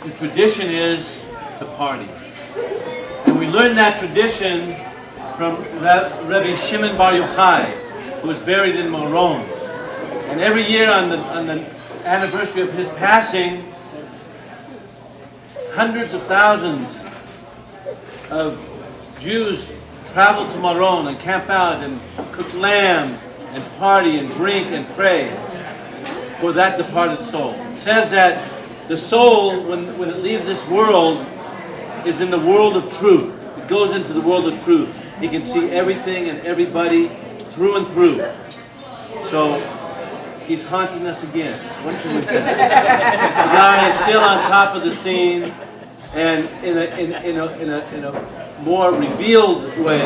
the tradition is to party. And we learned that tradition from Rabbi Shimon Bar Yochai, who was buried in Maron. And every year on the anniversary of his passing, hundreds of thousands of Jews travel to Maron and camp out and cook lamb and party and drink and pray for that departed soul. It says that the soul, when it leaves this world, is in the world of truth. It goes into the world of truth. He can see everything and everybody through and through. So he's haunting us again. What can we say? The guy is still on top of the scene, and in a more revealed way,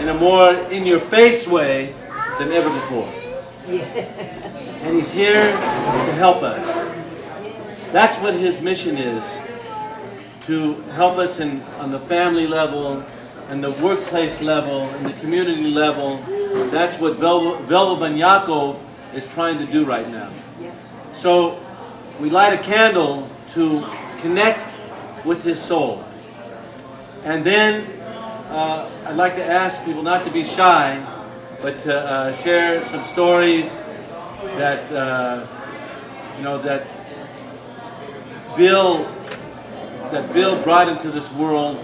in a more in-your-face way than ever before. And he's here to help us. That's what his mission is, to help us on the family level, and the workplace level, and the community level. That's what Volvel ben Yakov is trying to do right now. So we light a candle to connect with his soul. And then I'd like to ask people not to be shy, but to share some stories that that Bill brought into this world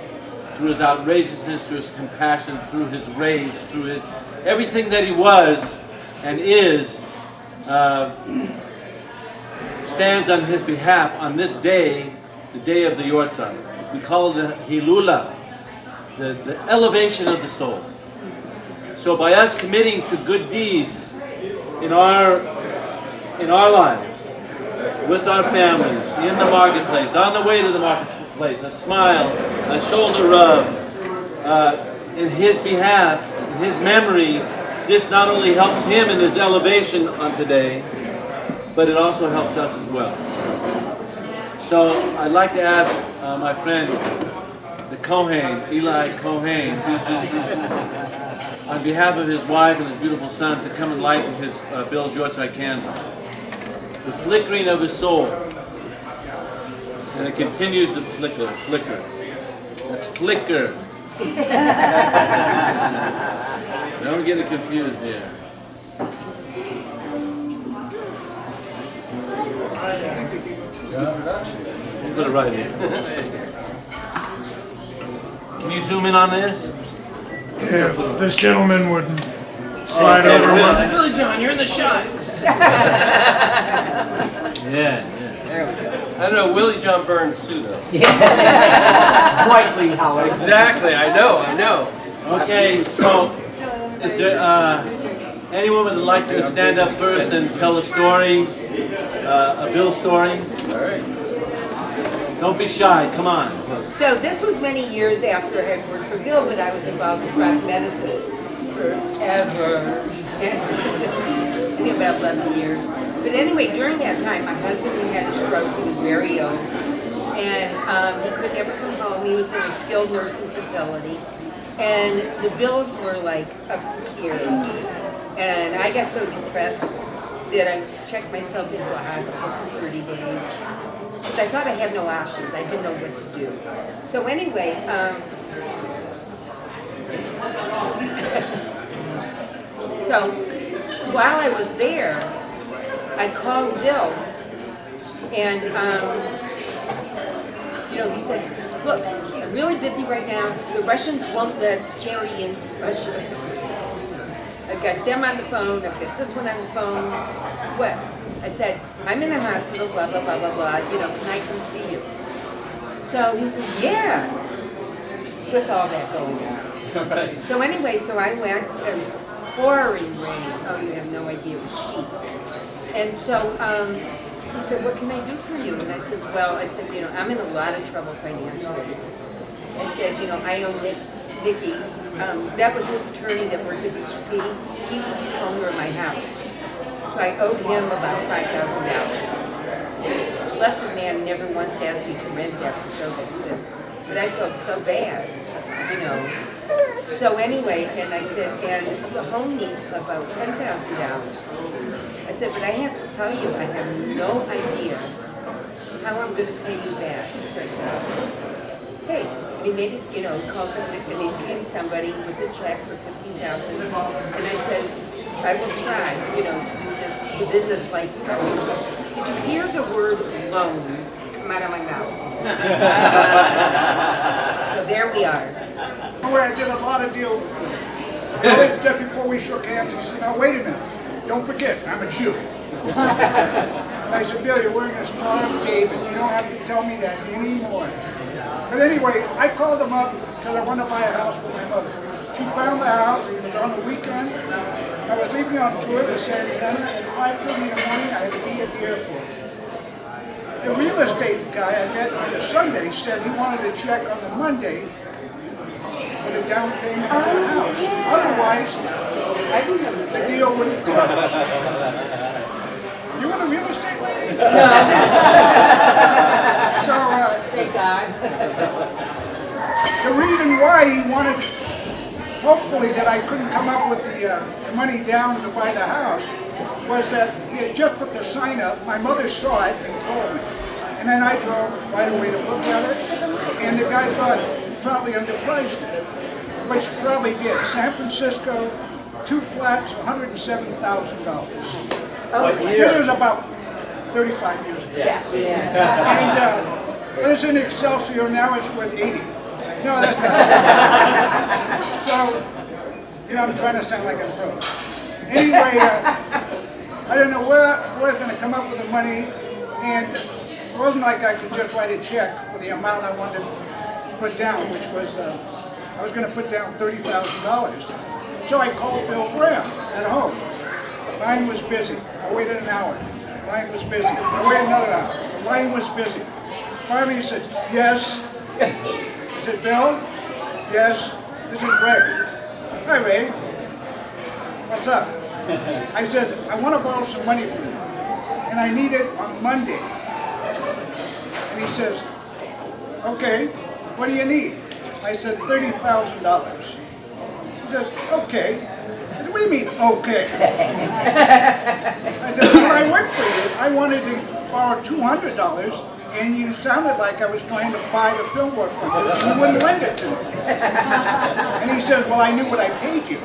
through his outrageousness, through his compassion, through his rage, through his everything that he was and is, stands on his behalf on this day, the day of the Yahrzeit. We call it the Hilula, the elevation of the soul. So by us committing to good deeds in our lives, with our families, in the marketplace, on the way to the marketplace, a smile, a shoulder rub, in his behalf, in his memory, this not only helps him in his elevation on today, but it also helps us as well. So I'd like to ask my friend, the Cohen, Eli Cohen, on behalf of his wife and his beautiful son, to come and lighten his Bill's Yahrzeit candle. The flickering of his soul. And it continues to flicker. That's flicker. Don't get it confused here. We'll put it right here. Can you zoom in on this? Yeah, if this gentleman would slide over. Billy John, you're in the shot. Yeah. I don't know, Willie John Burns too, though. Quietly, however. Exactly, I know. Okay, so is there anyone would like to stand up first and tell a story, a Bill story? All right. Don't be shy, come on. So this was many years after I had worked for Bill, but I was involved in rock medicine forever. I think about 11 years. But anyway, during that time, my husband had a stroke. He was very ill. And he could never come home. He was in a skilled nursing facility. And the bills were like up here. And I got so depressed that I checked myself into a hospital for 30 days. Because I thought I had no options. I didn't know what to do. So anyway, so while I was there, I called Bill, and he said, "Look, I'm really busy right now. The Russians won't let Jerry into Russia. I've got them on the phone. I've got this one on the phone. What?" I said, "I'm in the hospital. Blah blah blah blah blah. Can I come see you?" So he said, "Yeah." With all that going on. Right. So anyway, so I went. Pouring rain. Oh, you have no idea. It was sheets. And so he said, "What can I do for you?" And I said, "Well, I'm in a lot of trouble financially." I said, "I owe Vicky. That was his attorney that worked at HP. He was the owner of my house. So I owed him about $5,000. Blessed man never once asked me for rent after Joe got sick. But I felt so bad, So anyway, and I said, and the home needs about $10,000. I said, but I have to tell you, I have no idea how I'm gonna pay you back. It's like, hey, and he made it, you know, called somebody, and he came somebody with a check for 15,000, and I said, I will try, you know, to do this within this lifetime. He said, did you hear the word loan come out of my mouth? So there we are. I did a lot of deals with him. Just before we shook hands, he said, now wait a minute, don't forget, I'm a Jew. And I said, Bill, you're wearing a Star of David. You don't have to tell me that anymore. But anyway, I called him up because I wanted to buy a house for my mother. She found the house, it was on the weekend. I was leaving on tour to Santana at 5:30 in the morning, I had to be at the airport. The real estate guy I met on the Sunday said he wanted to check on the Monday for the down payment of the house. Otherwise, the deal wouldn't close. You were the real estate lady? No. So, Thank God. the reason why he wanted, hopefully, that I couldn't come up with the money down to buy the house, was that he had just put the sign up. My mother saw it and called me. And then I drove right away to look at it, and the guy thought he probably underpriced it, which he probably did. San Francisco, 2 flats, $107,000. This was about 35 years ago. Yeah. And it's in Excelsior now, it's worth 80. No, that's not. So, you know, I'm trying to sound like a pro. Anyway, I don't know where I was going to come up with the money, and it wasn't like I could just write a check for the amount I wanted to put down, which was, I was going to put down $30,000. So I called Bill Graham at home. The line was busy. I waited an hour. The line was busy. I waited another hour. The line was busy. Finally he said, yes. I said, Bill? Yes. This is Ray. Hi, Ray. What's up? I said, I want to borrow some money from you, and I need it on Monday. And he says, okay, what do you need? I said, $30,000. He says, okay. I said, what do you mean, okay? I said, when I worked for you, I wanted to borrow $200, and you sounded like I was trying to buy the film work from you, and you wouldn't lend it to me. And he says, well, I knew what I paid you.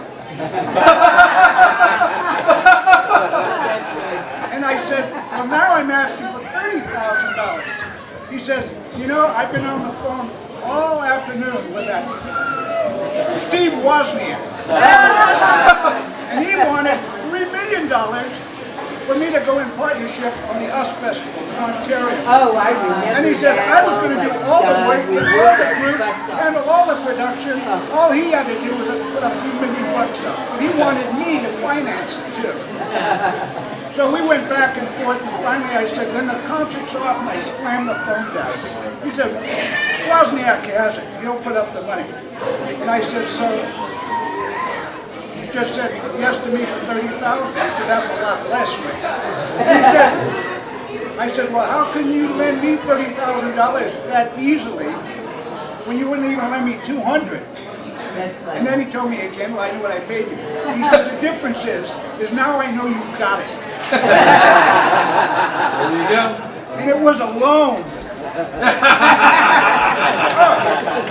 And I said, well, now I'm asking for $30,000. He says, you know, I've been on the phone all afternoon with that Steve Wozniak. And he wanted $3 million for me to go in partnership on the US Festival in Ontario. Oh, I remember. And he said, I was going to do all the work, all the groups, handle all the production. All he had to do was put a few $1 million up. But he wanted me to finance it too. So we went back and forth, and finally I said, when the concert's off, and I slammed the phone down. He said, Wozniak has it. He'll put up the money. And I said, so you just said yes to me for $30,000. I said, that's a lot less, Rick. I said, well, how can you lend me $30,000 that easily when you wouldn't even lend me $200? And then he told me again, well, I knew what I paid you. He said, the difference is now I know you got it. There you go. And it was a loan.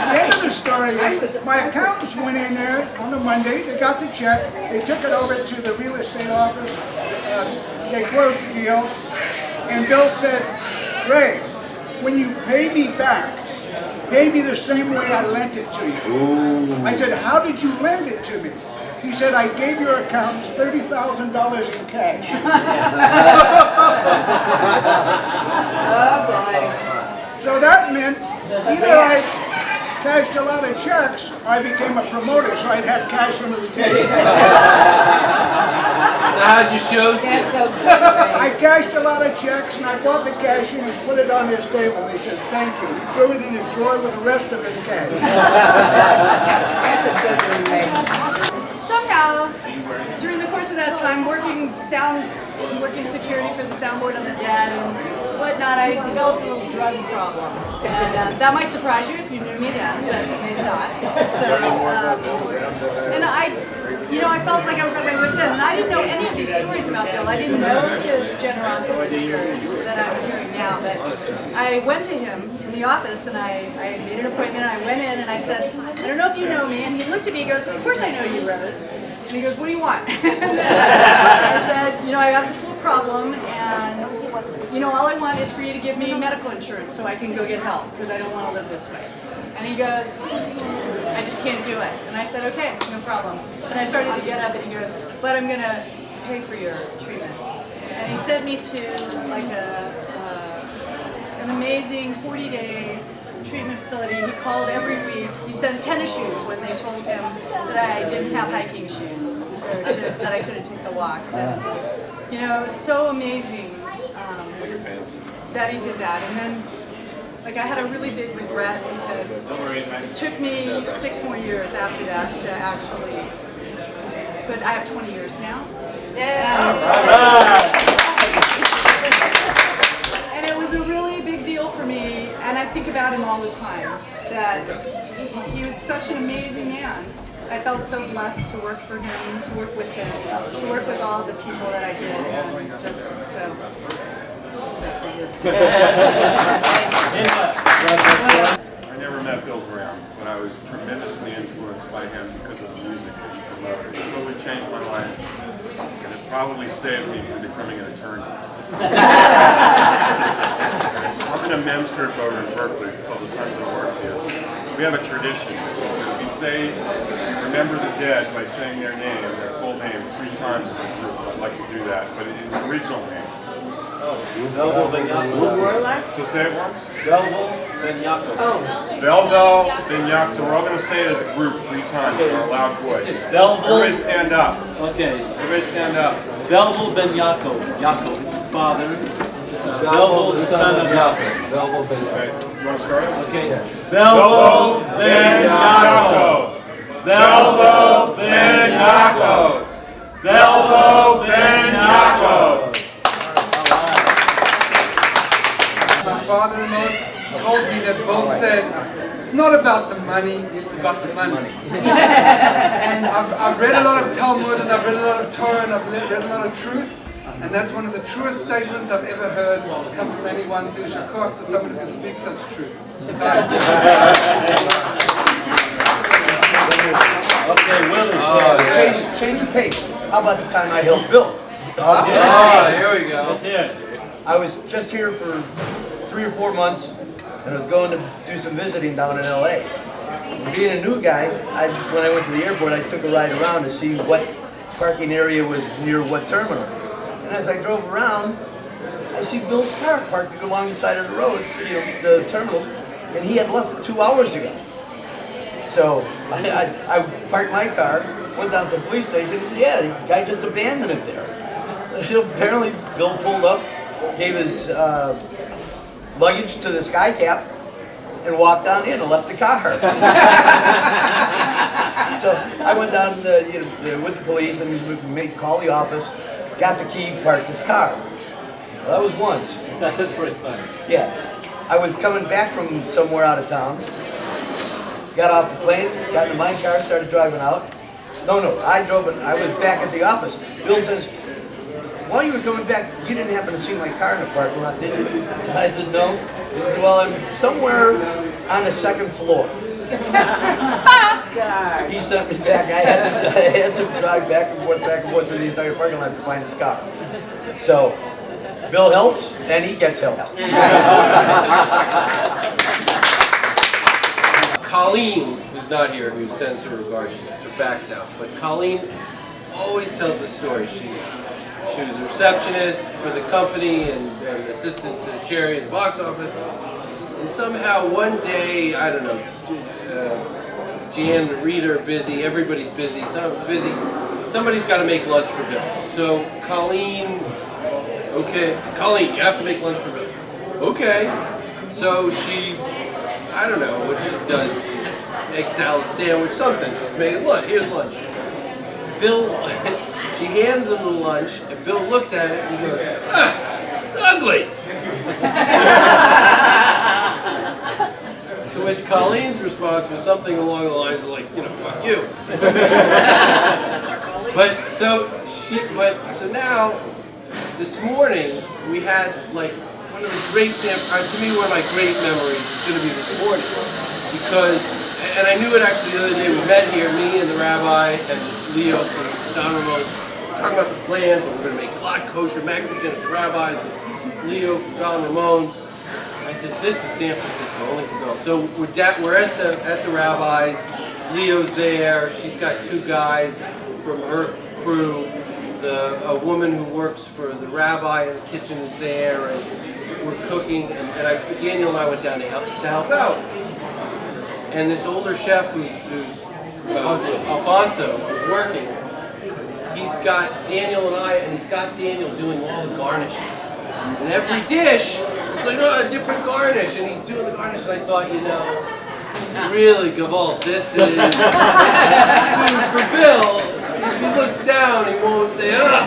The end of the story is, my accountants went in there on the Monday, they got the check, they took it over to the real estate office, they closed the deal, and Bill said, Ray, when you pay me back, pay me the same way I lent it to you. Ooh. I said, how did you lend it to me? He said, I gave your accountants $30,000 in cash. Oh, boy. So that meant either I cashed a lot of checks or I became a promoter, so I'd have cash under the table. So how'd you show? That's so good, Ray. I cashed a lot of checks and I bought the cash in and put it on his table. And he says, thank you. He threw it in his drawer with the rest of his cash. That's a good one, Ray. Somehow, during the course of that time, working security for the soundboard on the dead and whatnot, I developed a little drug problem. And that might surprise you if you knew me then, but maybe not. So, and I felt like I was at my wit's end, and I didn't know any of these stories about Phil. I didn't know his generosity spirit that I'm hearing now. now, but I went to him in the office and I made an appointment and I went in and I said, I don't know if you know me, and he looked at me, he goes, of course I know you, Rose. And he goes, what do you want? I said, you know, I have this little problem and, you know, all I want is for you to give me medical insurance so I can go get help because I don't want to live this way. And he goes, I just can't do it. And I said, okay, no problem. And I started to get up and he goes, but I'm going to pay for your treatment. And he sent me to like an amazing 40-day treatment facility. He called every week. He sent tennis shoes when they told him that I didn't have hiking shoes, or that I couldn't take the walks. And, you know, it was so amazing that he did that. And then, like, I had a really big regret because it took me 6 more years after that to actually, but I have 20 years now. And it was a really big deal for me, and I think about him all the time, that he was such an amazing man. I felt so blessed to work for him, to work with him, to work with all the people that I did, and just so. I never met Bill Graham, but I was tremendously influenced by him because of the music that he promoted. It totally changed my life, and it probably saved me from becoming an attorney. I'm in a men's group over in Berkeley. It's called the Sons of Orpheus. We have a tradition. We say, remember the dead by saying their name, their full name, 3 times as a group. I'd like to do that, but in its original name. Velvel ben Yakov. So say it once. Velvel ben Yakov. Velvel ben Yakov. We're all going to say it as a group 3 times in our loud voice. It's Velvel. Everybody stand up. Okay. Everybody stand up. Velvel ben Yakov. Yakov is his father. Velvel, the son of Yakov. Velvel ben Yakov. Okay. You want to start us? Okay. Velvel ben Yakov. Velvel ben Yakov. Velvel ben Yakov. My father-in-law told me that Bill said, it's not about the money, it's about the money. And I've read a lot of Talmud, and I've read a lot of Torah, and I've read a lot of truth, and that's one of the truest statements I've ever heard come from anyone. So Yakov, to someone who can speak such truth. Okay, Willie. Change the pace. How about the time I helped Bill? Here we go. Let's hear it. I was just here for 3 or 4 months, and I was going to do some visiting down in LA. Being a new guy, when I went to the airport, I took a ride around to see what parking area was near what terminal. And as I drove around, I see Bill's car parked along the side of the road, the terminal, and he had left 2 hours ago. So I parked my car, went down to the police station, and said, yeah, the guy just abandoned it there. So apparently, Bill pulled up, gave his luggage to the sky cap, and walked on in and left the car. So I went down with the police and call the office, got the key, parked his car. Well, that was once. That was pretty funny. Yeah. I was coming back from somewhere out of town, got off the plane, got into my car, started driving out. No, I drove it. I was back at the office. Bill says, while you were coming back, you didn't happen to see my car in the parking lot, did you? I said, no. He said, well, I'm somewhere on the 2nd floor. He sent me back. I had to drive back and forth through the entire parking lot to find his car. So, Bill helps, and he gets help. Colleen, who's not here, who sends her regards, her back's out. But Colleen always tells the story. She was a receptionist for the company and an assistant to Sherry at the box office. And somehow one day, I don't know, Jan and Rita are busy, everybody's busy, somebody's got to make lunch for Bill. So Colleen, okay, Colleen, you have to make lunch for Bill. Okay. So she, I don't know what she does, egg salad sandwich, something. She's making lunch, here's lunch. Bill, she hands him the lunch, and Bill looks at it and he goes, it's ugly. To which Colleen's response was something along the lines of like, fuck you. So now, this morning, we had like one of the great, to me, one of my great memories is going to be this morning. Because, and I knew it actually the other day, we met here, me and the rabbi and Leo from Don Ramone, talking about the plans, and we're going to make hot kosher Mexican and the rabbis, Leo from Don Ramone's. I said, this is San Francisco, only for girls. So we're at the rabbi's, Leo's there, she's got two guys from her crew, a woman who works for the rabbi in the kitchen is there, and we're cooking, and Daniel and I went down to help out. And this older chef who's Alfonso, who's working, he's got Daniel and I, and he's got Daniel doing all the garnishes. And every dish, it's like, oh, a different garnish, and he's doing the garnish, and I thought, you know, really, Gavalt, this is food for Bill. If he looks down, he won't say, ugly.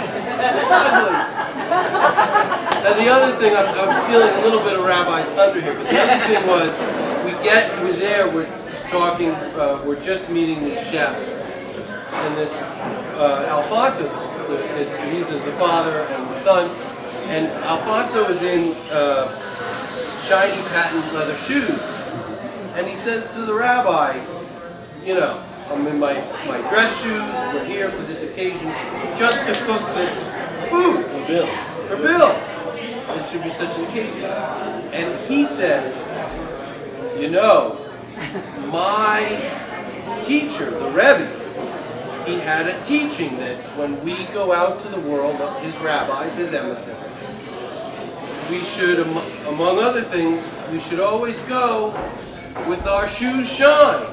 Now the other thing, I'm stealing a little bit of Rabbi's thunder here, but the other thing was, we're talking, we're just meeting these chefs, and this Alfonso, he's the father and the son, and Alfonso is in shiny patent leather shoes, and he says to the rabbi, you know, I'm in my dress shoes, we're here for this occasion, just to cook this food for Bill. It should be such an occasion. And he says, you know, my teacher, the Rabbi, he had a teaching that when we go out to the world, his rabbis, his emissaries, we should, among other things, we should always go with our shoes shine.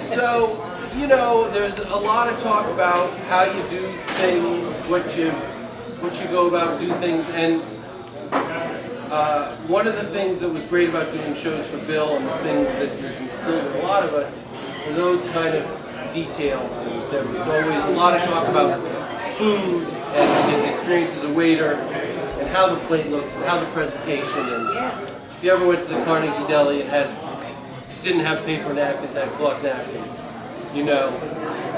So, you know, there's a lot of talk about how you do things, what you go about do things, and one of the things that was great about doing shows for Bill, and the things that was instilled in a lot of us, were those kind of details. And there was always a lot of talk about food and his experience as a waiter, and how the plate looks, and how the presentation. And if you ever went to the Carnegie Deli, it didn't have paper napkins, it had cloth napkins. You know,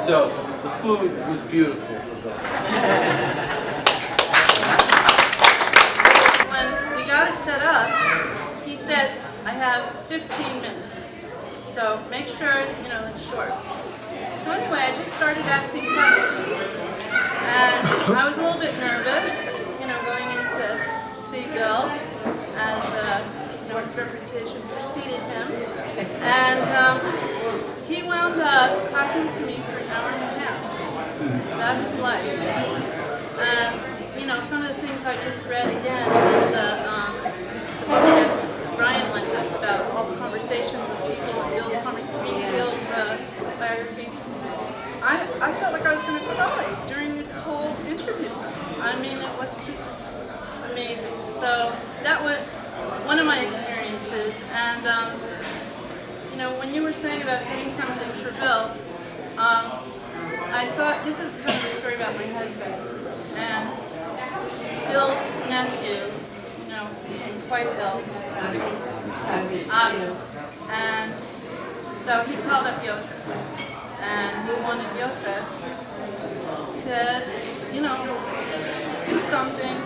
so the food was beautiful for Bill. When we got it set up, he said, I have 15 minutes, so make sure, you know, it's short. So anyway, I just started asking questions, and I was a little bit nervous, you know, going in to see Bill, as you know, his reputation preceded him, and he wound up talking to me for an hour and a half about his life. And, you know, some of the things I just read again in the book that Brian lent us about all the conversations of people and Bill's biography. I felt like I was going to cry during this whole interview. I mean, it was just amazing. So that was one of my experiences. And, you know, when you were saying about doing something for Bill, I thought this is kind of a story about my husband. And Bill's nephew, you know, became quite ill. And so he called up Yosef. And he wanted Yosef to, you know, do something,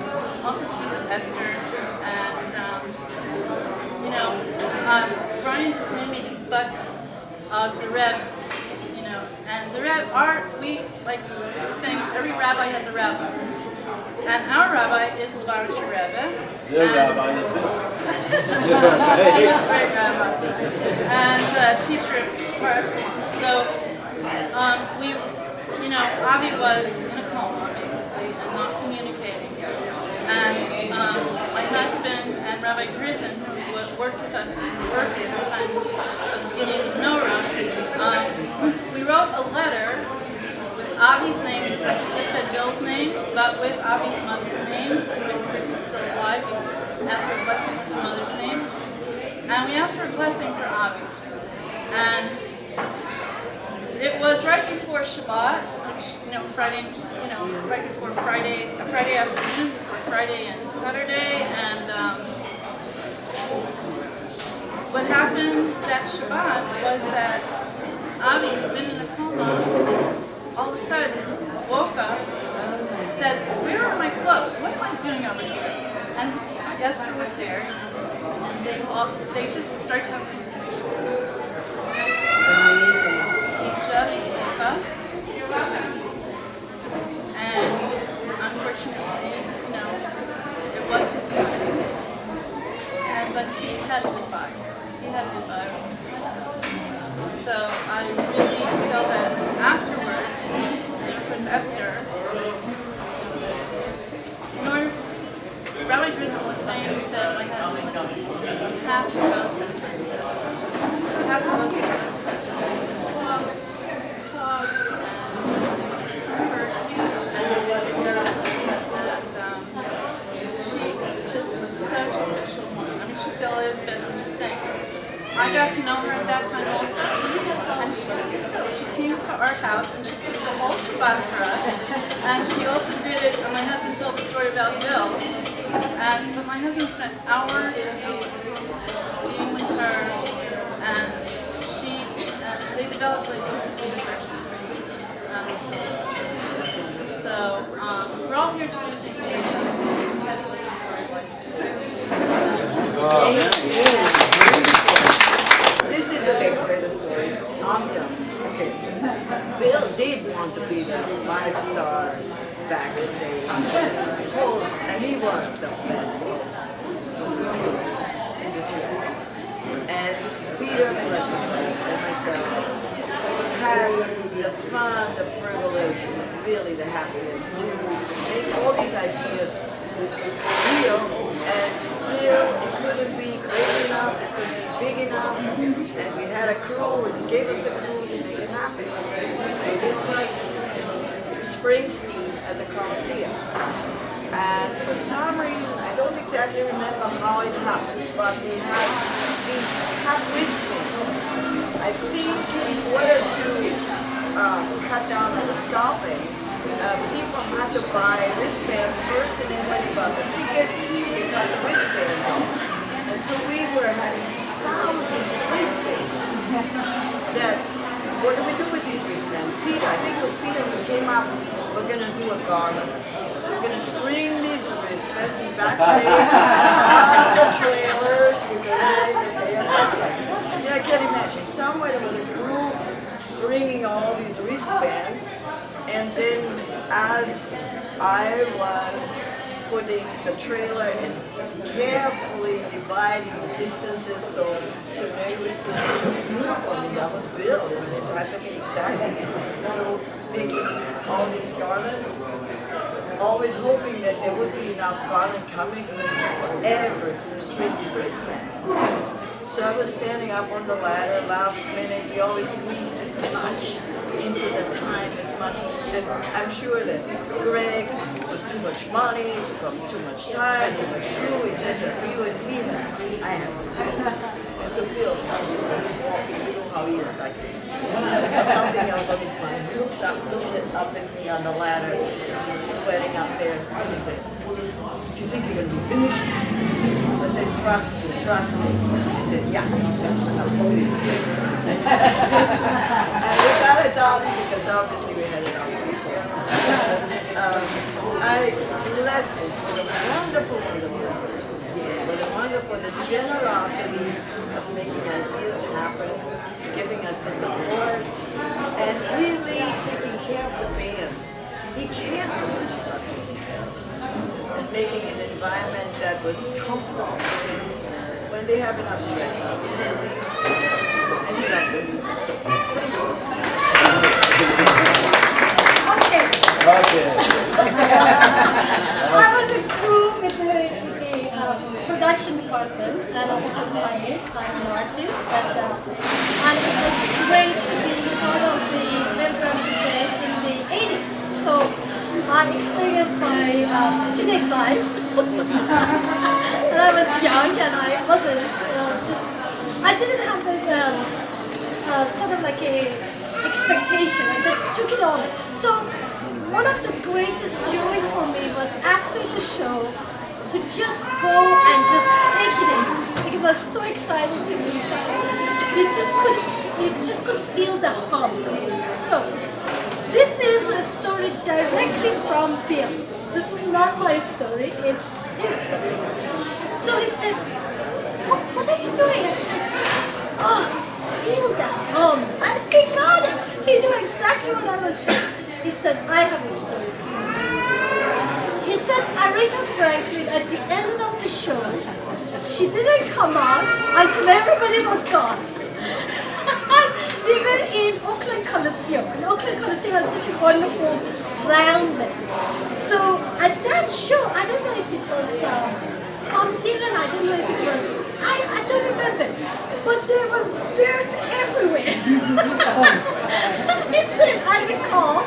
also to be with Esther. And, you know, Brian just made me these buttons of the Rebbe, you know, and the Rebbe like we were saying, every rabbi has a rabbi. And our rabbi is Lubavitcher Rebbe. Their rabbi is He was a great rabbi. And teacher par excellence. So, you know, Avi was in a coma, basically, and not communicating. And my husband and Rabbi Drizzen, who worked with us in work at the time of the beginning of Nora, we wrote a letter with Avi's name, just like you just said Bill's name, but with Avi's mother's name. When the person's still alive, we asked for a blessing with the mother's name. And we asked for a blessing for Avi. And it was right before Shabbat, which, you know, Friday, you know, right before Friday afternoon, before Friday and Saturday, and what happened that Shabbat was that Avi, who'd been in a coma, all of a sudden woke up, said, where are my clothes? What am I doing over here? And Esther was there, and they just started talking. He just woke up. You're welcome. And unfortunately, it was his time. But he had a good vibe. He had a good vibe. So I really felt that afterwards, of course, Esther, in order, Rabbi Drizzle was saying to my husband, listen, you have to go spend time with us. You have to go spend time with us. Talk, and hurt you, and she just was such a special woman. I mean, she still is, but I'm just saying. I got to know her at that time also, and she came to our house and she cooked the whole Chabad for us, and she also did it, and my husband told the story about Bill, but my husband spent hours and hours being with her, and they developed like this deep affection. So we're all here to do things together. That's what the story was. This is a big better story. Okay. Bill did want to be the 5-star backstage host, and he was the best host in this room. And Peter, bless his name, and myself had the fun, the privilege, and really the happiness to make all these ideas real. And Bill couldn't be great enough, it couldn't be big enough, and we had a crew, and he gave us the crew to make it happen. So this was Springsteen at the Coliseum. And for some reason, I don't exactly remember how it happened, but we had these half wristbands. I think in order to cut down on the stopping, people had to buy wristbands first, and then when they bought the tickets, they cut the wristbands off. And so we were having these thousands of wristbands. That, what do we do with these wristbands? Peter, I think it was Peter who came up, we're going to do a garland. So we're going to string these wristbands in backstage on the trailers, because I can't imagine. Somewhere there was a crew stringing all these wristbands, and then as I was putting the trailer and carefully dividing the distances so they would put it beautiful. I mean, that was Bill, and it had to be exactly. So making all these garlands, always hoping that there would be enough garland coming forever to string these wristbands. So I was standing up on the ladder last minute. We always squeezed as much into the time, as much. I'm sure that Greg was too much money, took up too much time, too much crew. He said that I have. And so Bill comes walking, you know how he is, like he's got something else on his mind. He looks up at me on the ladder, sweating up there. He said, "Do you think you're going to be finished?" I said, "Trust me, trust me." He said, "Yeah, that's what I'm hoping to say." And we got it done because obviously we had it on video. I bless him for the wonderful the generosity of making ideas happen, giving us the support, and really taking care of the bands. He cared so much about taking care of them and making an environment that was comfortable when they have enough stress out there. And he loved the music, so thank you. Okay. I was a crew with the production department and I was hired by an artist, and it was great to be part of the Belgrade Museum in the 80s. So I experienced my teenage life. And I was young and I wasn't I didn't have the sort of like a expectation. I just took it on. So one of the greatest joy for me was after the show to just go and just take it in. Like it was so exciting to me that you just could feel the hum. So this is a story directly from Bill. This is not my story, it's his story. So he said, what are you doing? I said, oh, feel that. And he got it. He knew exactly what I was saying. He said, I have a story. He said, Aretha Franklin, at the end of the show, she didn't come out until everybody was gone. We were in Oakland Coliseum, and Oakland Coliseum has such a wonderful roundness. So at that show, I don't know if it was Bob Dylan, I don't know if it was, I don't remember, but there was dirt everywhere. He said, I recall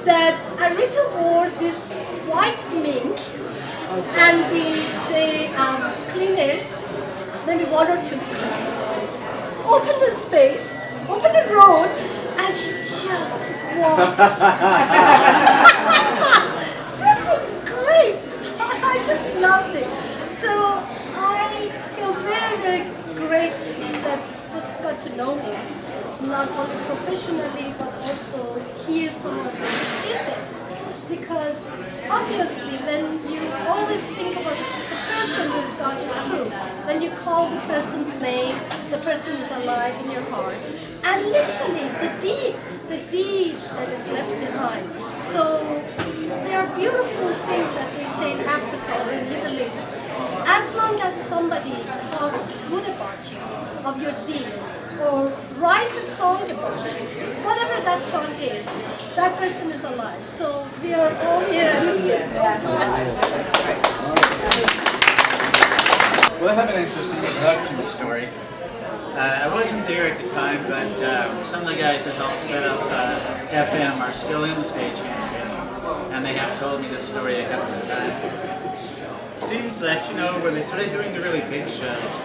that Aretha wore this white mink, and the cleaners, maybe one or two, opened the space, opened the road, and she just walked. This is great. I just loved it. So I feel very, very great that just got to know him, not only professionally, but also hear some of his tidbits. Because obviously when you always think about the person who's gone is true, when you call the person's name, the person is alive in your heart. And literally the deeds that is left behind. So there are beautiful things that they say in Africa or in the Middle East. As long as somebody talks good about you, of your deeds, or write a song about you, whatever that song is, that person is alive. So we are all here and it's just Well, I have an interesting production story. I wasn't there at the time, but some of the guys that helped set up FM are still in the stagehand business, and they have told me this story a couple of times. Seems that, you know, when they started doing the really big shows,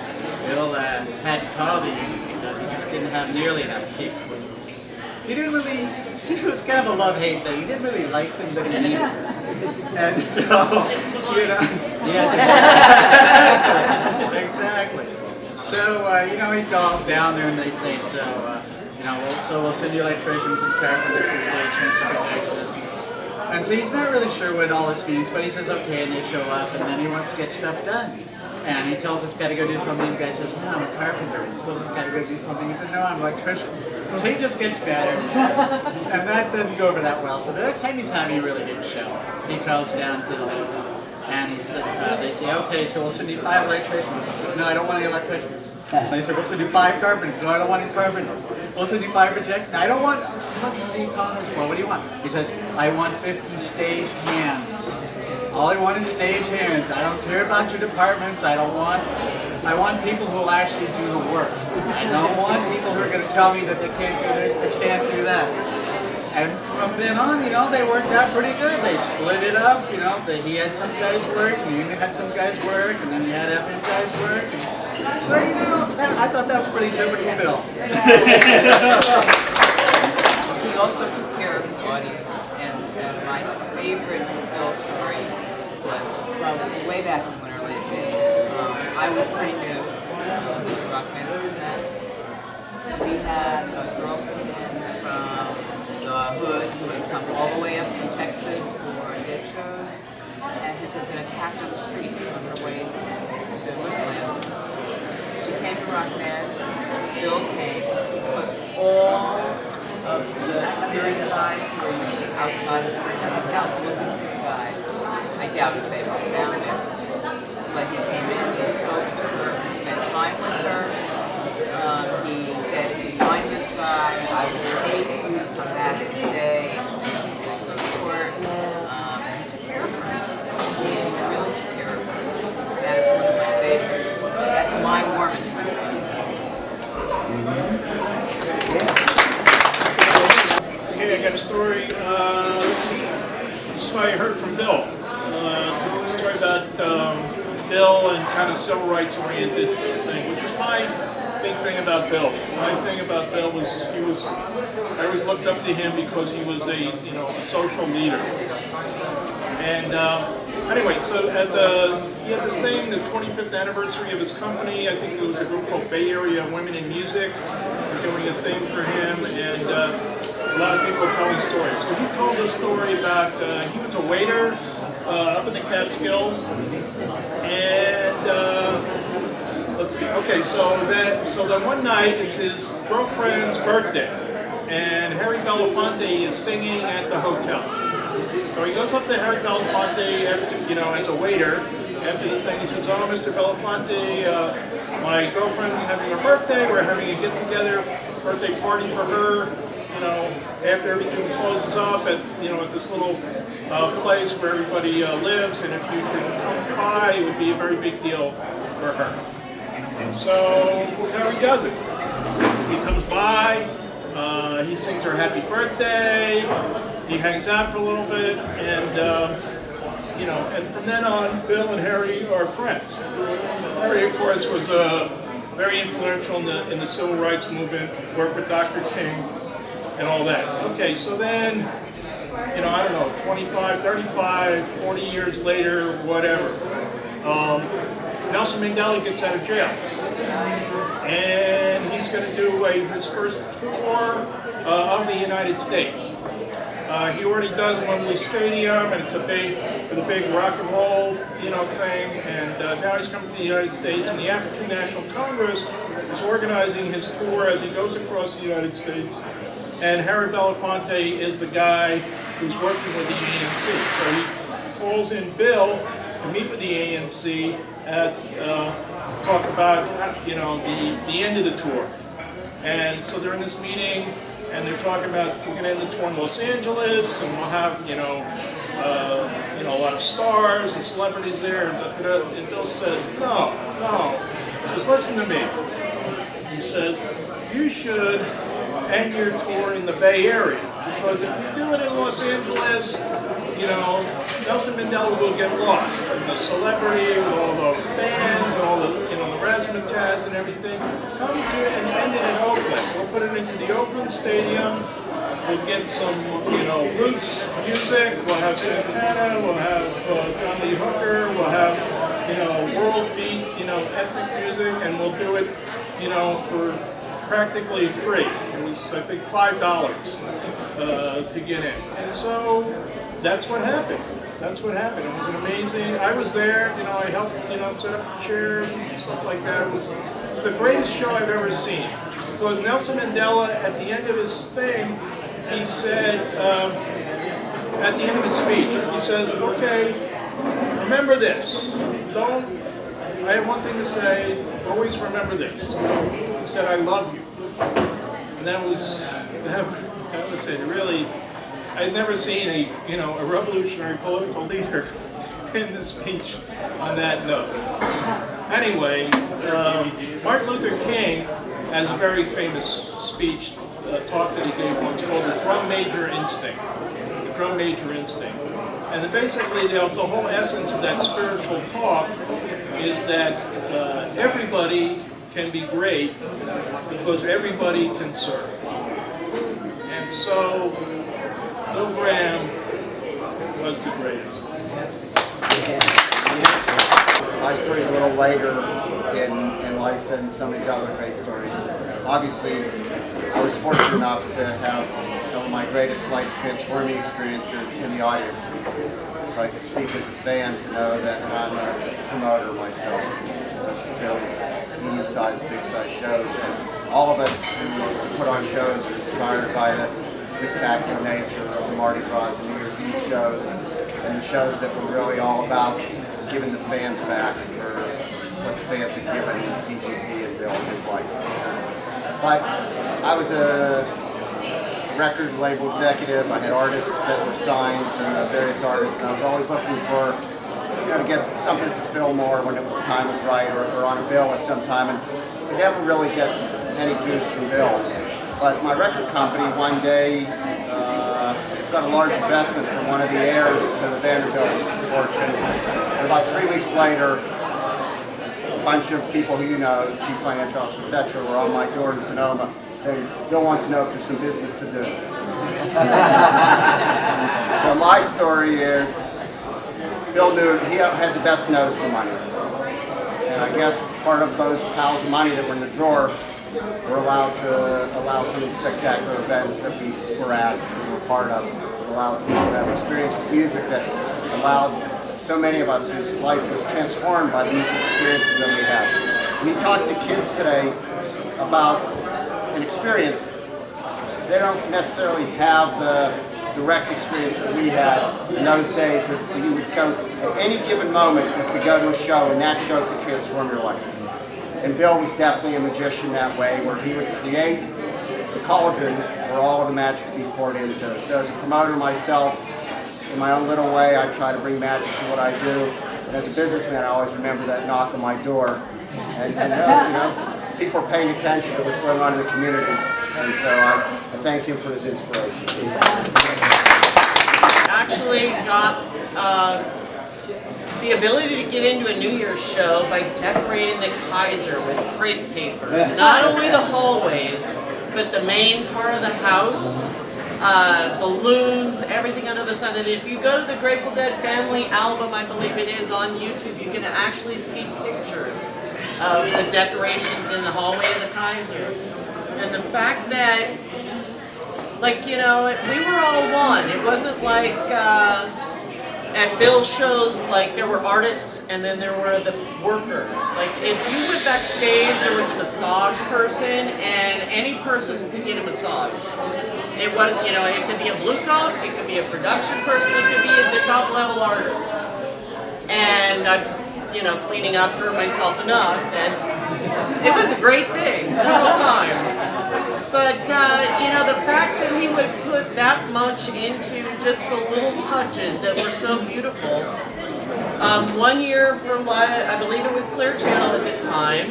Bill had to call the union because he just didn't have nearly enough people. He didn't really, it was kind of a love-hate thing. He didn't really like them, but he needed them. And so, you know, yeah, exactly. So, you know, he calls down there and they say, you know, so we'll send you electricians and carpenters and stagehands and projectionists. And so he's not really sure what all this means, but he says, okay, and they show up, and then he wants to get stuff done. And he tells us, got to go do something, and the guy says, no, I'm a carpenter. He tells us, got to go do something. He said, no, I'm an electrician. So he just gets better and better. And that didn't go over that well. So the next time he's having a really big show, he calls down to the Loca, and he said, they say, okay, so we'll send you 5 electricians. He says, no, I don't want any electricians. And they said, we'll send you 5 carpenters. No, I don't want any carpenters. We'll send you 5 projectors. I don't want, what do you call this for? What do you want? He says, I want 50 stage hands. All I want is stage hands. I don't care about your departments. I want people who will actually do the work. I don't want people who are going to tell me that they can't do this, they can't do that. And from then on, you know, they worked out pretty good. They split it up, you know. He had some guys work, and the union had some guys work, and then he had FM guys work. So, you know, I thought that was pretty typical Bill. He also took care of his audience, and my favorite Bill story was from way back in Winterland days. I was pretty new to rock medicine then. We had a girl come in from the hood who had come all the way up from Texas for did shows and had been attacked on the street on her way to Winterland. She came to Rock Med, Bill came, put all of the security guys who were usually outside of the room out looking for the guys. I doubt if they were down there. But he came in, he spoke to her, he spent time with her. He said, if you find this guy, I will pay for you to come back and stay and go to court. And he took care of her. He really took care of her. That is one of my favorites. That's my warmest memory. Okay, I got a story. This is what I heard from Bill. It's a story about Bill and kind of civil rights oriented thing, which is my big thing about Bill. My thing about Bill was I always looked up to him because he was a social leader. And anyway, so he had this thing, the 25th anniversary of his company. I think there was a group called Bay Area Women in Music doing a thing for him, and a lot of people are telling stories. So he told a story about he was a waiter up in the Catskills, and let's see. Okay, so then one night it's his girlfriend's birthday, and Harry Belafonte is singing at the hotel. So he goes up to Harry Belafonte, as a waiter after the thing. He says, "Oh, Mr. Belafonte, my girlfriend's having her birthday. We're having a get-together birthday party for her. After everything closes up at this little place where everybody lives, and if you could come by, it would be a very big deal for her." So he does it. He comes by, he sings her happy birthday, he hangs out for a little bit, and and from then on, Bill and Harry are friends. Harry, of course, was very influential in the civil rights movement, worked with Dr. King and all that. Okay, so then, I don't know, 25, 35, 40 years later, whatever, Nelson Mandela gets out of jail. And he's going to do his first tour of the United States. He already does Wembley Stadium, and it's a big rock and roll, thing. And now he's coming to the United States, and the African National Congress is organizing his tour as he goes across the United States. And Harry Belafonte is the guy who's working with the ANC. So he calls in Bill to meet with the ANC at talk about the end of the tour. And so they're in this meeting, and they're talking about we're going to end the tour in Los Angeles, and we'll have a lot of stars and celebrities there. And Bill says, no. He says, listen to me. He says, you should end your tour in the Bay Area, because if you do it in Los Angeles, Nelson Mandela will get lost, and the celebrity with all the bands and all the the razzmatazz and everything. Come to and end it in Oakland. We'll put it into the Oakland Stadium. We'll get some roots music. We'll have Santana. We'll have John Lee Hooker. We'll have world beat ethnic music, and we'll do it for practically free. It was, I think, $5 to get in. And so that's what happened. That's what happened. It was an amazing, I was there, I helped, set up the chairs and stuff like that. It was the greatest show I've ever seen. Because Nelson Mandela, at the end of his thing, he said, at the end of his speech, he says, okay, remember this. I have one thing to say, always remember this. He said, I love you. And that was it. Really, I'd never seen a revolutionary political leader in the speech on that note. Anyway, Martin Luther King has a very famous speech, talk that he gave once called the Drum Major Instinct. The Drum Major Instinct. And basically the whole essence of that spiritual talk is that everybody can be great because everybody can serve. And so Bill Graham was the greatest. My story's a little later in life than some of these other great stories. Obviously, I was fortunate enough to have some of my greatest life transforming experiences in the audience. So I could speak as a fan to know that I'm a promoter myself. That's fairly medium-sized, big-sized shows. And all of us who put on shows are inspired by the spectacular nature of the Mardi Gras and New Year's Eve shows, and the shows that were really all about giving the fans back for what the fans had given PGP and Bill in his life. But I was a record label executive. I had artists that were signed to various artists, and I was always looking for to get something to fill more when the time was right, or on a bill at some time, and we never really get any juice from bills. But my record company one day got a large investment from one of the heirs to the Vanderbilt fortune. And about 3 weeks later, a bunch of people who chief financial officers, etc., were on my door in Sonoma saying, Bill wants to know if there's some business to do. So my story is, Bill knew he had the best nose for money. And I guess part of those piles of money that were in the drawer were allowed to allow some of these spectacular events that we were at, we were part of, allowed people to have experience with music that allowed so many of us whose life was transformed by the music experiences that we had. When you talk to kids today about an experience, they don't necessarily have the direct experience that we had in those days. That you would go at any given moment, you could go to a show, and that show could transform your life. And Bill was definitely a magician that way, where he would create the cauldron where all of the magic could be poured into. So as a promoter myself, in my own little way, I try to bring magic to what I do. And as a businessman, I always remember that knock on my door. And you know, people are paying attention to what's going on in the community. And so I thank him for his inspiration. Actually got the ability to get into a New Year's show by decorating the Kaiser with crepe paper. Not only the hallways, but the main part of the house, balloons, everything under the sun. And if you go to the Grateful Dead family album, I believe it is, on YouTube, you can actually see pictures of the decorations in the hallway of the Kaiser. And the fact that, like, you know, we were all one. It wasn't like at Bill's shows, like, there were artists and then there were the workers. Like, if you went backstage, there was a massage person, and any person could get a massage. It was, you know, it could be a Bluecoat, it could be a production person, it could be the top level artist. And I, you know, cleaning up for myself enough, and it was a great thing several times. But, you know, the fact that he would put that much into just the little touches that were so beautiful. One year for live, I believe it was Clear Channel at the time,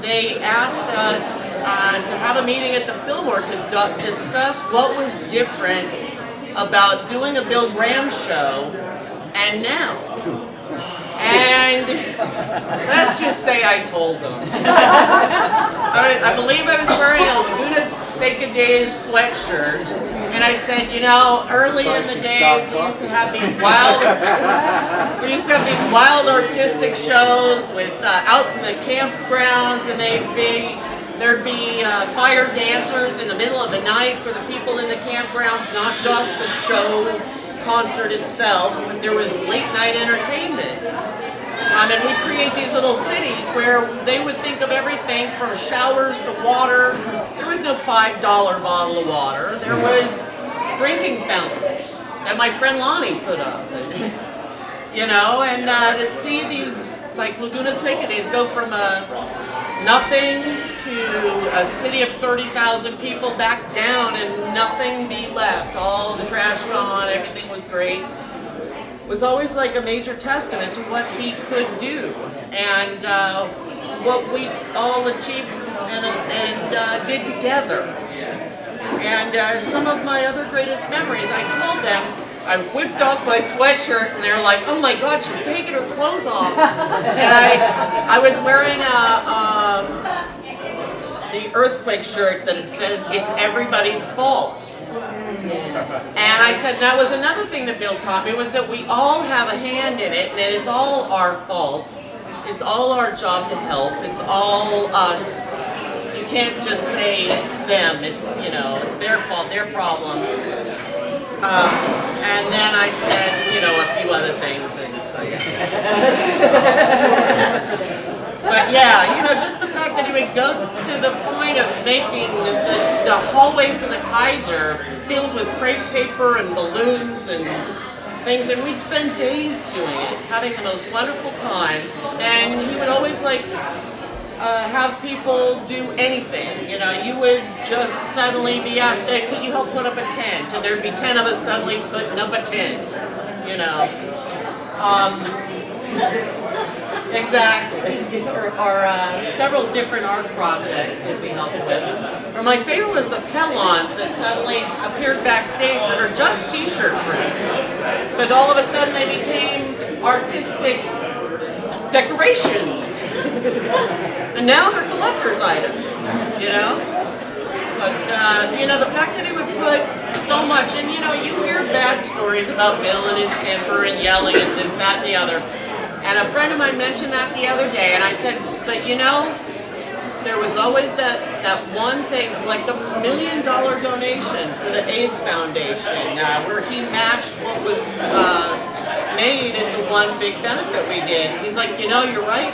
they asked us to have a meeting at the Fillmore to discuss what was different about doing a Bill Graham show and now. And let's just say I told them. I believe I was wearing a Laguna Seca Days sweatshirt, and I said, you know, early in the days we used to have these wild artistic shows with out in the campgrounds, and there'd be fire dancers in the middle of the night for the people in the campgrounds, not just the show concert itself, but there was late night entertainment. And we create these little cities where they would think of everything from showers to water. There was no $5 bottle of water. There was drinking fountains that my friend Lonnie put up. You know, and to see these, like, Laguna Seca Days go from nothing to a city of 30,000 people back down and nothing be left. All the trash gone, everything was great. Was always like a major testament to what he could do and what we all achieved and did together. And some of my other greatest memories, I told them, I whipped off my sweatshirt and they were like, oh my God, she's taking her clothes off. And I was wearing the earthquake shirt that it says, it's everybody's fault. And I said that was another thing that Bill taught me, was that we all have a hand in it, and it is all our fault. It's all our job to help. It's all us. You can't just say it's them. It's, you know, it's their fault, their problem. And then I said, you know, a few other things. But yeah, you know, just the fact that he would go to the point of making the hallways of the Kaiser filled with crepe paper and balloons and things, and we'd spend days doing it, having the most wonderful time. And he would always, like, have people do anything. You know, you would just suddenly be asked, hey, could you help put up a tent? And there'd be 10 of us suddenly putting up a tent, you know. Exactly. Or several different art projects that we helped with. Or my favorite was the Pelons that suddenly appeared backstage that are just t-shirt prints. But all of a sudden they became artistic decorations. And now they're collector's items, you know? But, you know, the fact that he would put so much, and you know, you hear bad stories about Bill and his temper and yelling and this, that, and the other. And a friend of mine mentioned that the other day, and I said, but you know, there was always that one thing, like the $1 million donation for the AIDS Foundation, where he matched what was made it the one big benefit we did. He's like, you know, you're right.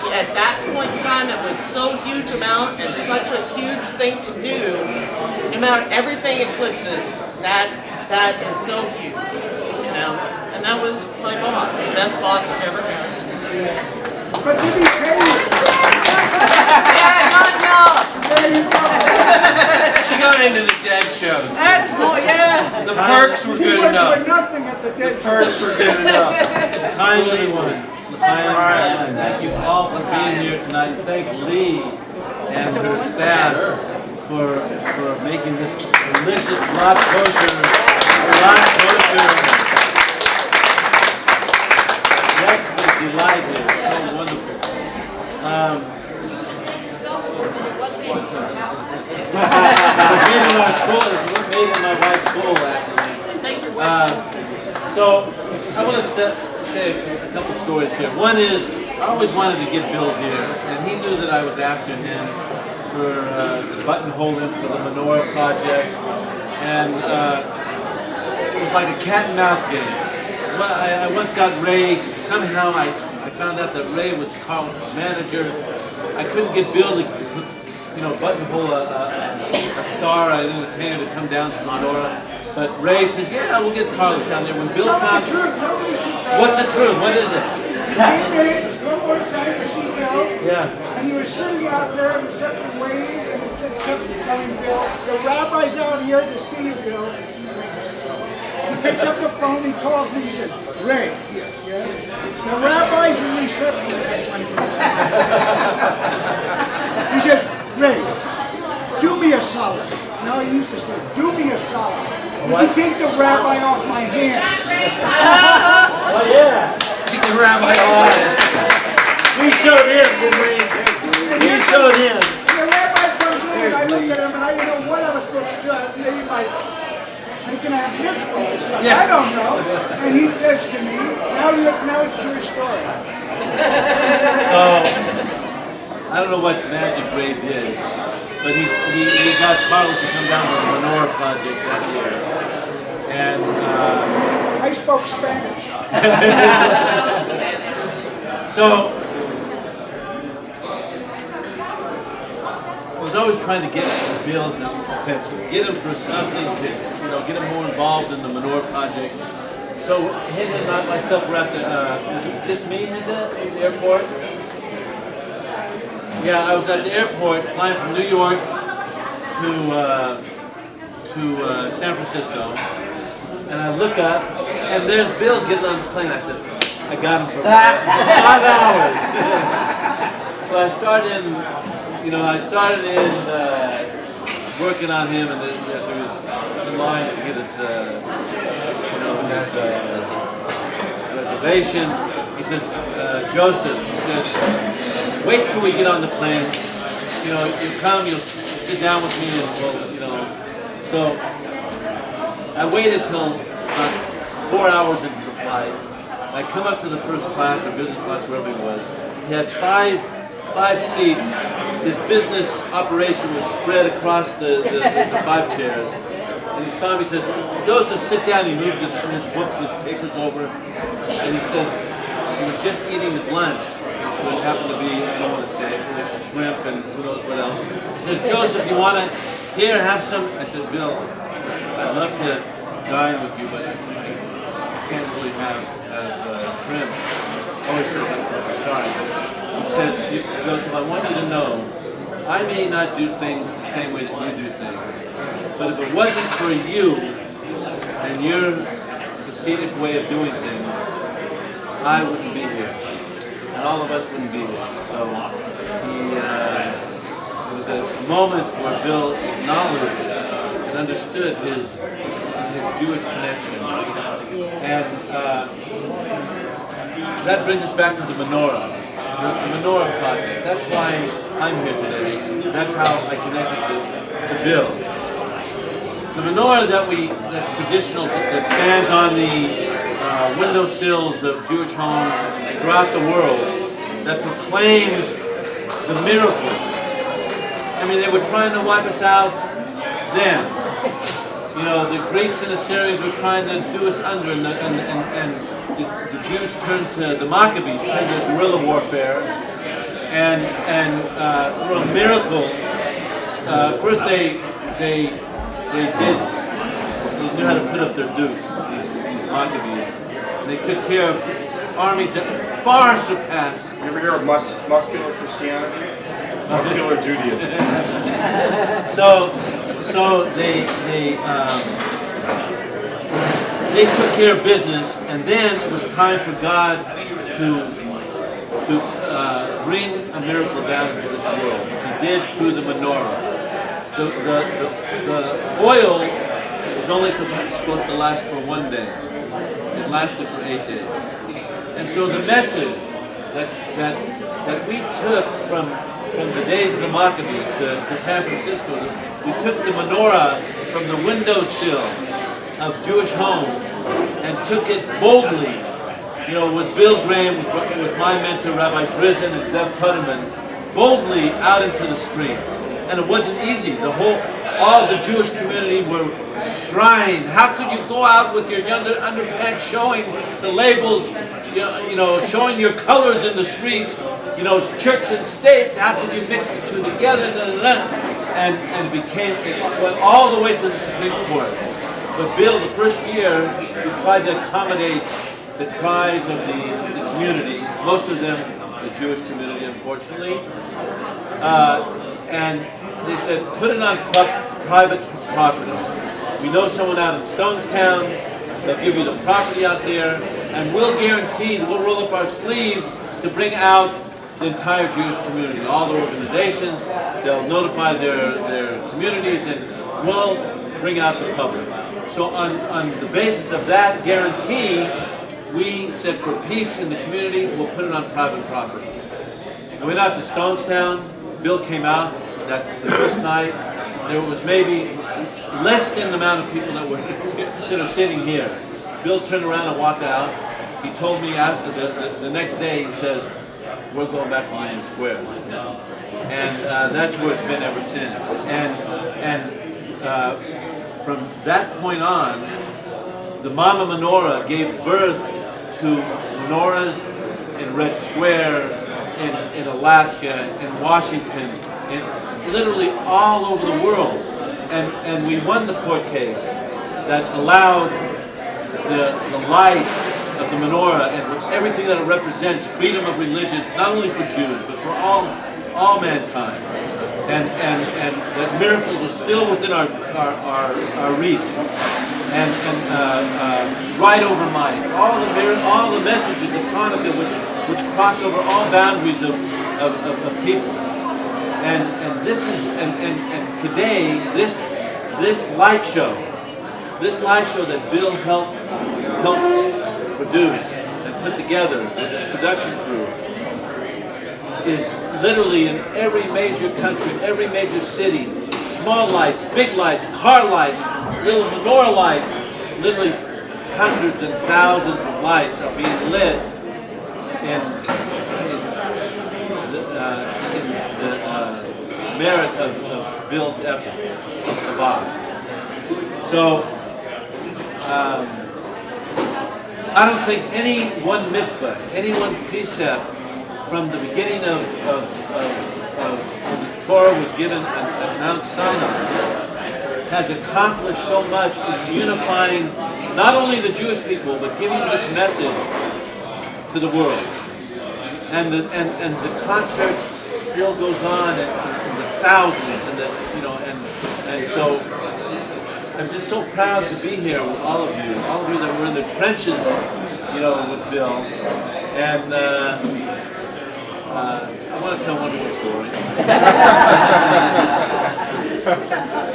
At that point in time, it was so huge amount and such a huge thing to do. No matter everything eclipses, that is so huge, you know. And that was my boss, the best boss I've ever had. But did he pay you? Yeah, not enough. There you go. She got into the dead shows. That's more, yeah. The perks were good He went enough. for nothing at the dead Perks were good enough. Kindly one. Thank you all for being here tonight. Thank Lee and her staff for making this delicious lot kosher. Yes, was delighted. So wonderful. It was made in our school. It was made in my wife's school, actually. So I want to say a couple stories here. One is, I always wanted to get Bill here, and he knew that I was after him for the buttonholing for the menorah project, and it was like a cat and mouse game. Well, I once got Ray, somehow I found out that Ray was Carl's manager. I couldn't get Bill to, buttonhole a star, an entertainer to come down to menorah. But Ray said, yeah, we'll get Carlos down there. When Bill comes, what's the truth? What is it? He came in one more time to see Bill. Yeah. And he was sitting out there and kept waiting and he kept telling Bill, the rabbi's out here to see you, Bill. He picks up the phone, he calls me, he said, Ray, the rabbi's in reception. He said, Ray, do me a solid. No, he used to say, do me a solid. Would you take the rabbi off my hands? Oh yeah. Take the rabbi off. We showed him, didn't we? We showed him. The rabbi comes in and I look at him and I didn't know what I was supposed to do. Maybe making a mitzvah or something. Yeah. I don't know. And he says to me, now it's your story. So, I don't know what magic Ray did, but he got Carlos to come down to the menorah project that year. And I spoke Spanish. So, I was always trying to get Bill's attention, get him for something to, get him more involved in the menorah project. So, Hinda and myself were at the, was it just me, Hinda, at the airport? Yeah, I was at the airport flying from New York to San Francisco, and I look up, and there's Bill getting on the plane. I said, I got him for 5 hours. So I started in working on him, and as he was in line to get his, reservation, he says, Joseph, he says, wait till we get on the plane. You come, you'll sit down with me, and we'll, So I waited till about 4 hours into the flight. I come up to the first class or business class, wherever it was. He had five seats. His business operation was spread across the 5 chairs. And he saw me, he says, Joseph, sit down. He moved his books, his papers over. And he says, he was just eating his lunch, which happened to be, I don't want to say, shrimp and who knows what else. He says, Joseph, you want to, here, have some. I said, Bill, I'd love to dine with you, but I can't really have shrimp. Oh, he says, sorry. He says, Joseph, I want you to know, I may not do things the same way that you do things. But if it wasn't for you and your Hasidic way of doing things, I wouldn't be here. And all of us wouldn't be here. So it was a moment where Bill acknowledged and understood his Jewish connection. And that brings us back to the menorah. The menorah project. That's why I'm here today. That's how I connected to Bill. The menorah that's traditional, that stands on the windowsills of Jewish homes throughout the world, that proclaims the miracle. I mean, they were trying to wipe us out then. you know, the Greeks and Assyrians were trying to do us under, and the Jews turned to, the Maccabees turned to guerrilla warfare, and through a miracle, first they knew how to put up their dukes, these Maccabees, and they took care of armies that far surpassed. You ever hear of muscular Christianity? Muscular Judaism. So they took care of business, and then it was time for God to bring a miracle down into this world, which He did through the menorah. The oil was only supposed to last for 1 day. It lasted for 8 days. And so the message that we took from the days of the Maccabees to San Francisco, we took the menorah from the windowsill of Jewish homes and took it boldly, you know, with Bill Graham, with my mentor, Rabbi Drizzen and Zev Putterman, boldly out into the streets. And it wasn't easy. All the Jewish community were shrined. How could you go out with your underpants showing the labels, you know, showing your colors in the streets, you know, church and state? How could you mix the two together? And it went all the way to the Supreme Court. But Bill, the first year, he tried to accommodate the cries of the community, most of them the Jewish community, unfortunately. And they said, put it on private property. We know someone out in Stonestown, they'll give you the property out there, and we'll guarantee, we'll roll up our sleeves to bring out the entire Jewish community, all the organizations. They'll notify their communities, and we'll bring out the public. So on the basis of that guarantee, we said for peace in the community, we'll put it on private property. We went out to Stonestown. Bill came out the first night. There was maybe less than the amount of people that were sitting here. Bill turned around and walked out. He told me after the next day, he says, we're going back to Union Square. And that's where it's been ever since. And from that point on, the Mama Menorah gave birth to menorahs in Red Square, in Alaska, in Washington, in literally all over the world. And we won the court case that allowed the light of the menorah and everything that it represents, freedom of religion, not only for Jews, but for all mankind. And that miracles are still within our reach. And right over mind. All the messages of Hanukkah which cross over all boundaries of people. And this is and today this light show that Bill helped produce and put together with his production crew is literally in every major country, every major city. Small lights, big lights, car lights, little menorah lights, literally hundreds and thousands of lights are being lit in the merit of Bill's effort, Chabad. So, I don't think any one mitzvah, any one precept from the beginning of when the Torah was given at Mount Sinai has accomplished so much in unifying not only the Jewish people, but giving this message to the world. And the concert still goes on in the thousands, and so I'm just so proud to be here with all of you that were in the trenches, with Bill. And I want to tell one more story.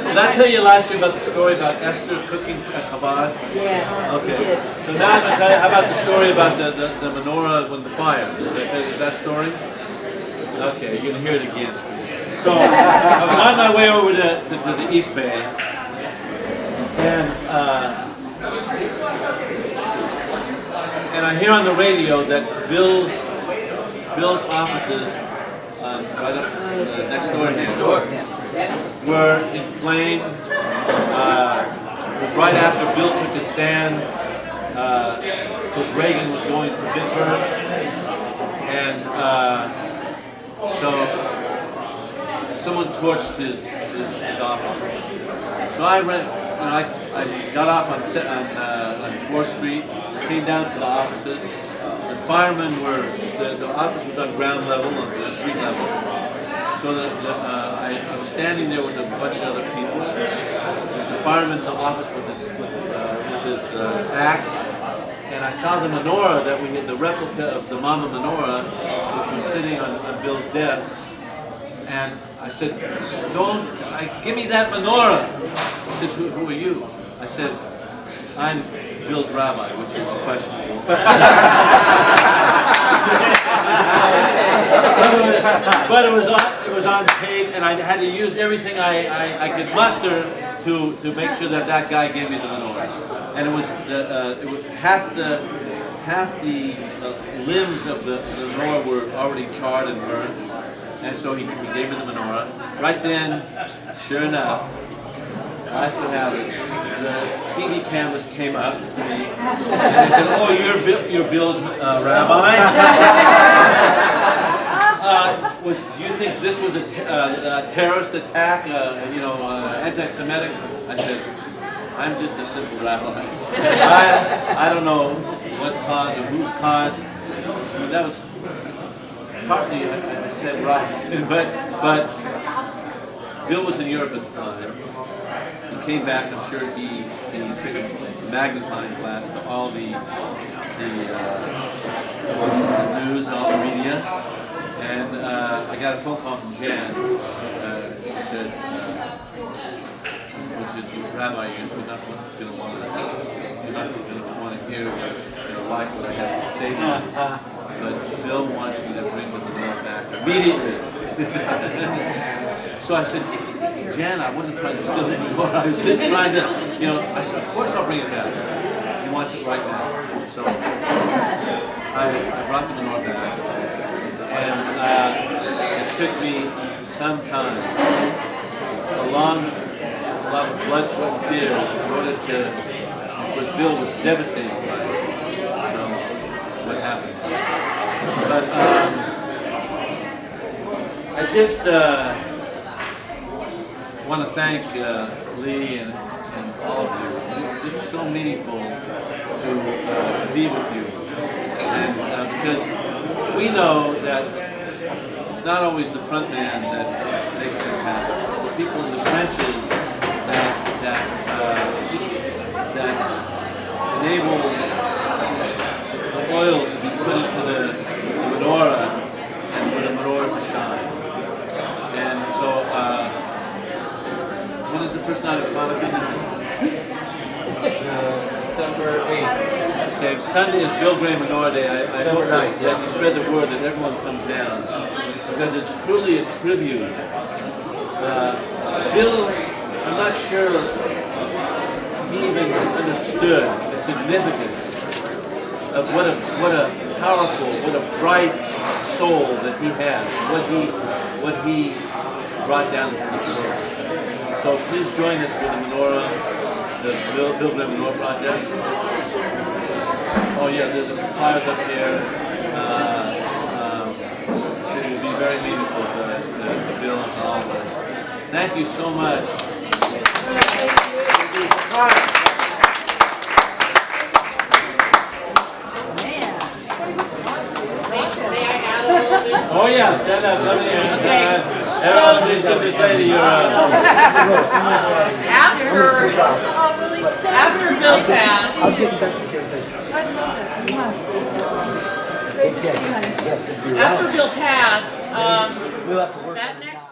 Did I tell you last year about the story about Esther cooking at Chabad? Yeah. Okay. So now I'm going to tell you, how about the story about the menorah when the fire? Is that story? Okay, you're going to hear it again. So I was on my way over to the East Bay, and I hear on the radio that Bill's offices, next door, were inflamed. right after Bill took his stand, because Reagan was going to Pittsburgh, and so someone torched his office. So I got off on 4th Street, came down to the offices. The firemen were, the office was on ground level, on the street level. So I was standing there with a bunch of other people. The fireman in the office with his axe, and I saw the menorah that we had, the replica of the Mama menorah, which was sitting on Bill's desk. And I said, give me that menorah. He says, who are you? I said, I'm Bill's rabbi, which is questionable. But it was on tape, and I had to use everything I could muster to make sure that guy gave me the menorah. And it was half the limbs of the menorah were already charred and burned, and so he gave me the menorah. Right then, sure enough, I could have it. The TV cameras came up to me, and they said, "Oh, you're Bill's rabbi." Do you think this was a terrorist attack? Anti-Semitic? I said, I'm just a simple rabbi. I don't know what caused or whose caused. But that was partly I said right, but Bill was in Europe at the time. He came back. I'm sure he took a magnifying glass to all the news and all the media. And I got a phone call from Jan. She said, which is Rabbi, you're not going to want to hear or like what I have to say to you. But Bill wants me to bring the menorah back immediately. So I said, Jan, I wasn't trying to steal it anymore. I was just trying to, I said, of course I'll bring it back. He wants it right now. So I brought the menorah back. And it took me some time, a lot of blood, sweat, and tears in order to, because Bill was devastated by it, what happened. But I just want to thank Lee and all of you. This is so meaningful to be with you, and because we know that it's not always the front man that makes things happen. It's the people in the trenches that enable the oil to be put into the menorah and for the menorah to shine. And so, when is the first night of Hanukkah? December 8th. Sunday is Bill Gray Menorah Day. I hope that you spread the word that everyone comes down, because it's truly a tribute. Bill, I'm not sure he even understood the significance of what a powerful, what a bright soul that he has, what he brought down to this world. So please join us for the menorah, the Bill Gray Menorah Project. Oh yeah, there's the flyers up there. It will be very meaningful to Bill and all of us. Thank you so much. Oh yeah, stand up. Let me please give this lady your After Bill passed, after Bill passed, that next